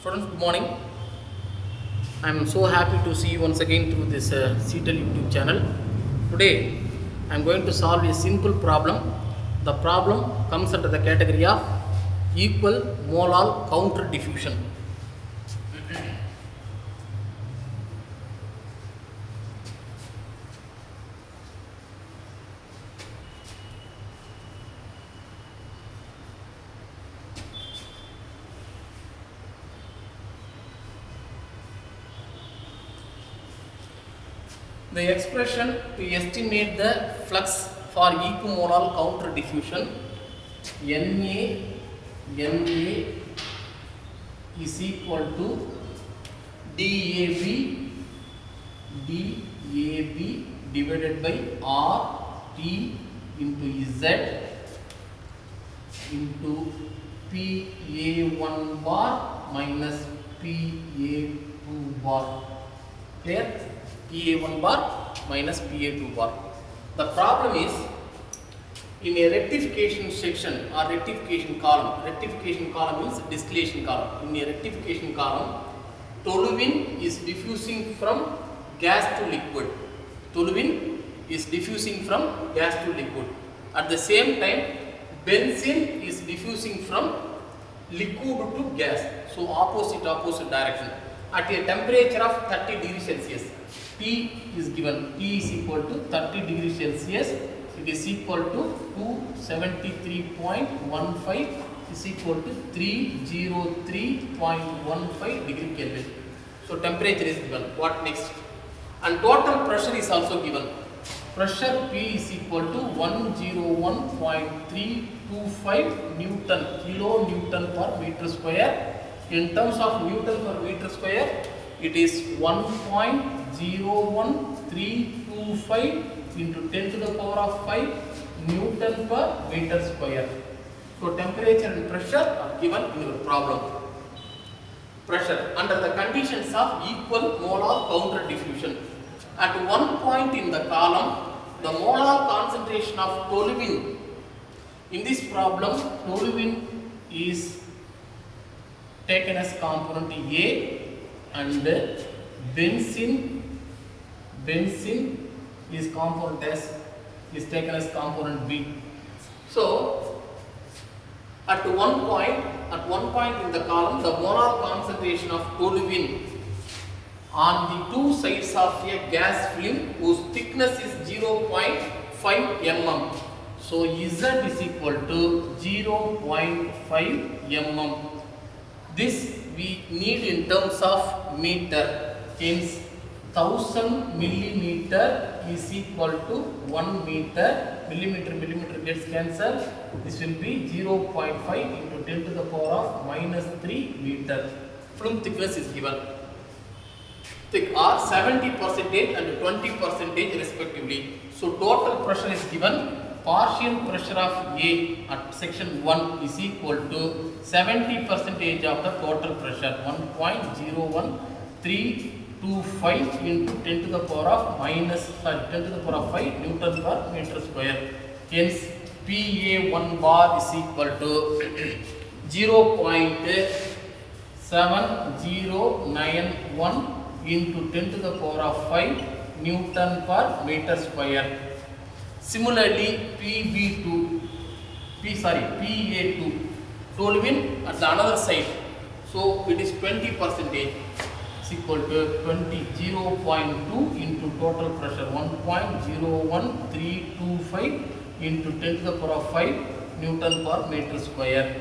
Students, good morning. I am so happy to see you once again through this CETEL YouTube channel. Today, I am going to solve a simple problem. The problem comes under the category of equal Molal counter diffusion. The expression to estimate the flux for equimolar counter diffusion NA is equal to DAB divided by RT into Z into PA1 bar minus PA2 bar. Clear? PA1 bar minus PA2 bar. The problem is in a rectification section or rectification column means distillation column. In a rectification column, toluene is diffusing from gas to liquid. Toluene is diffusing from gas to liquid. At the same time, benzene is diffusing from liquid to gas. So opposite direction. At a temperature of 30 degrees Celsius. T is given, T is equal to 30 degrees Celsius, it is equal to 273.15 is equal to 303.15 degree Kelvin. So temperature is given. What next? And total pressure is also given. Pressure P is equal to 101.325 Newton, kilonewton per meter square. In terms of Newton per meter square, it is 1.01325 into 10 to the power of 5 Newton per meter square. So temperature and pressure are given in your problem. Pressure under the conditions of equal molar counter diffusion. At one point in the column, the molar concentration of toluene. In this problem, toluene is taken as component A and benzene is taken as component B. So at one point in the column, the molar concentration of toluene on the two sides of a gas film whose thickness is 0.5 mm. So Z is equal to 0.5 mm. This we need in terms of meter. Hence 1000 millimeter is equal to 1 meter. Millimeter gets cancelled. This will be 0.5 into 10 to the power of minus 3 meter. Film thickness is given. Thick are 70% and 20% respectively. So total pressure is given. Partial pressure of A at section 1 is equal to 70% of the total pressure, 1.01325 into 10 to the power of 10 to the power of 5 Newton per meter square. Hence PA1 bar is equal to 0.7091 into 10 to the power of 5 Newton per meter square. Similarly, PA2, toluene at the another side. So it is 20%. Is equal to 0.2 into total pressure 1.01325 into 10 to the power of 5 Newton per meter square.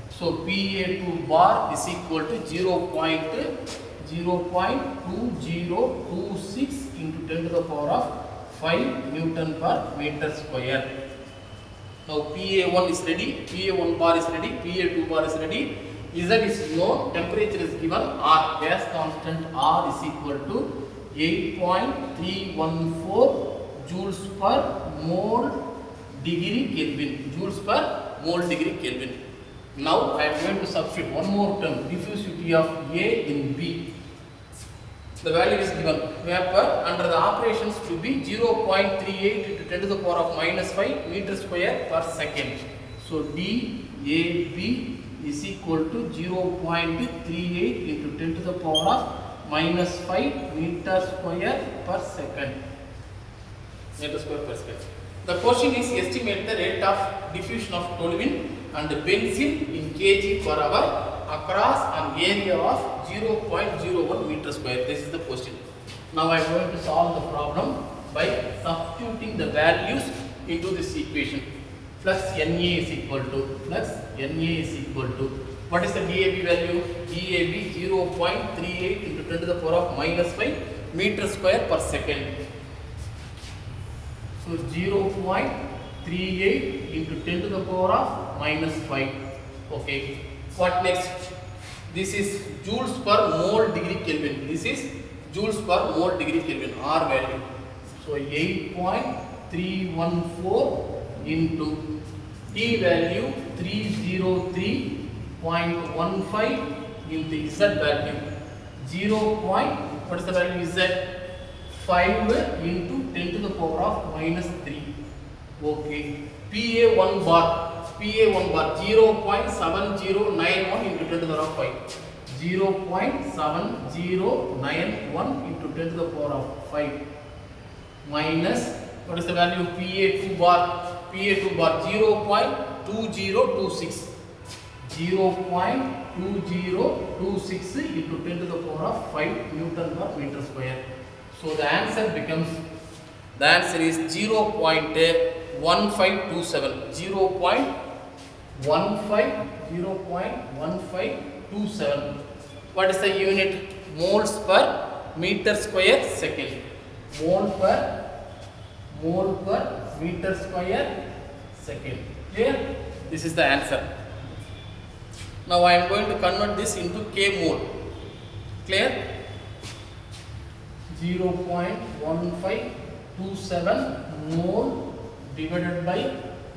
So PA2 bar is equal to 0.2026 into 10 to the power of 5 Newton per meter square. Now PA1 is ready, PA1 bar is ready, PA2 bar is ready. Z is known, temperature is given, R, gas constant R is equal to 8.314 joules per mole degree Kelvin. Joules per mole degree Kelvin. Now I am going to substitute one more term, diffusivity of A in B. The value is given. Vapor under the operations to be 0.38 into 10 to the power of minus 5 meter square per second. So DAB is equal to 0.38 into 10 to the power of minus 5 meter square per second. Meter square per second. The question is estimate the rate of diffusion of toluene and benzene in kg per hour across an area of 0.01 meter square. This is the question. Now I am going to solve the problem by substituting the values into this equation. Flux Na is equal to what is the DAB value? DAB 0.38 into 10 to the power of minus 5 meter square per second. So 0.38 into 10 to the power of minus 5. Okay. What next? This is joules per mole degree Kelvin. This is joules per mole degree Kelvin, R value. So 8.314 into T value 303.15 into Z value 0. What is the value Z? 5 into 10 to the power of minus 3. Okay. PA1 bar 0.7091 into 10 to the power of 5. 0.7091 into 10 to the power of 5 minus what is the value of PA2 bar 0.2026 into 10 to the power of 5 Newton per meter square. So the answer becomes, the answer is 0.1527. 0.1527. What is the unit? Moles per meter square second. Mole per meter square second. Clear? This is the answer. Now I am going to convert this into K mole. Clear? 0.1527 mole divided by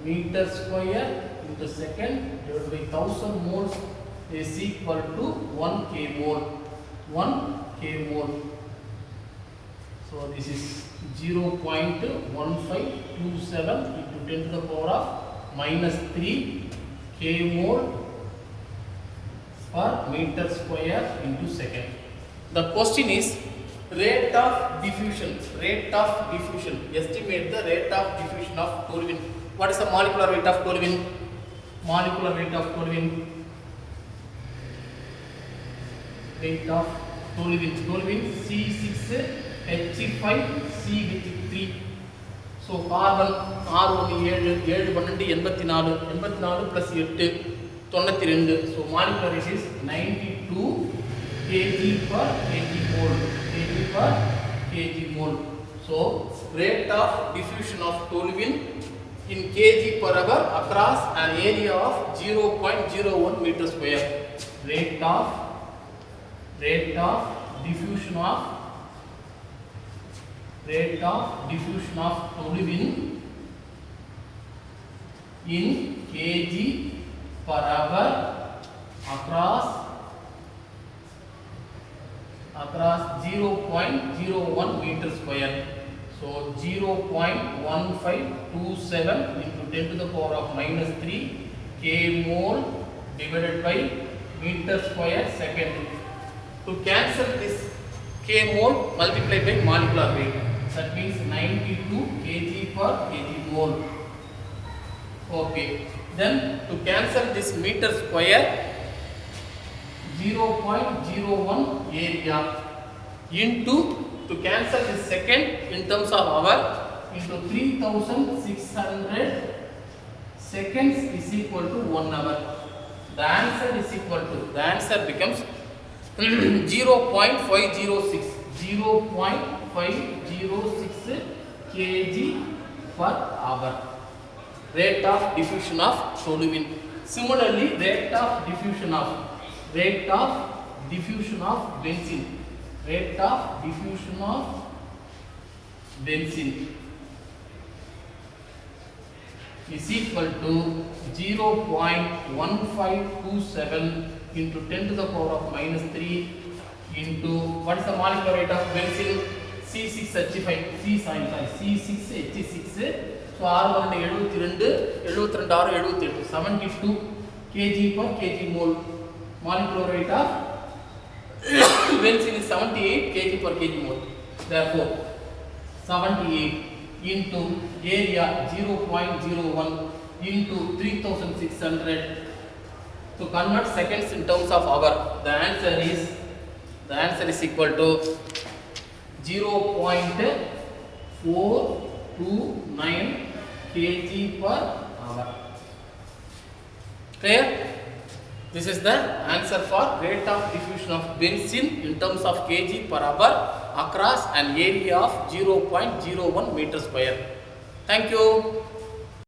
meter square into second divided by 1000 moles is equal to 1 K mole. 1 K mole. So this is 0.1527 into 10 to the power of minus 3 K mole per meter square into second. The question is rate of diffusion. Estimate the rate of diffusion of toluene. What is the molecular weight of toluene? Toluene C6H5C with 3. So carbon R1 7 12 84 plus 8 92. So molecular weight is 92 kg per kg mole. So rate of diffusion of toluene in kg per hour across an area of 0.01 meter square. Rate of diffusion of toluene in kg per hour across 0.01 meter square. So 0.1527 into 10 to the power of minus 3 K mole divided by meter square second. To cancel this K mole, multiply by molecular weight. That means 92 kg per kg mole. Okay. Then to cancel this meter square, 0.01 area into, to cancel this second in terms of hour, into 3600 seconds is equal to 1 hour. The answer is equal to, the answer becomes 0.506 kg per hour. Rate of diffusion of toluene. Similarly, rate of diffusion of benzene. Rate of diffusion of benzene is equal to 0.1527 into 10 to the power of minus 3 into, what is the molecular weight of benzene? C6H5, C6H6. So R1 72, 72, 72, kg per kg mole. Molecular weight of benzene is 78 kg per kg mole. Therefore, 78 into area 0.01 into 3600. To convert seconds in terms of hour, the answer is equal to 0.429 kg per hour. Clear? This is the answer for rate of diffusion of benzene in terms of kg per hour across an area of 0.01 meter square. Thank you.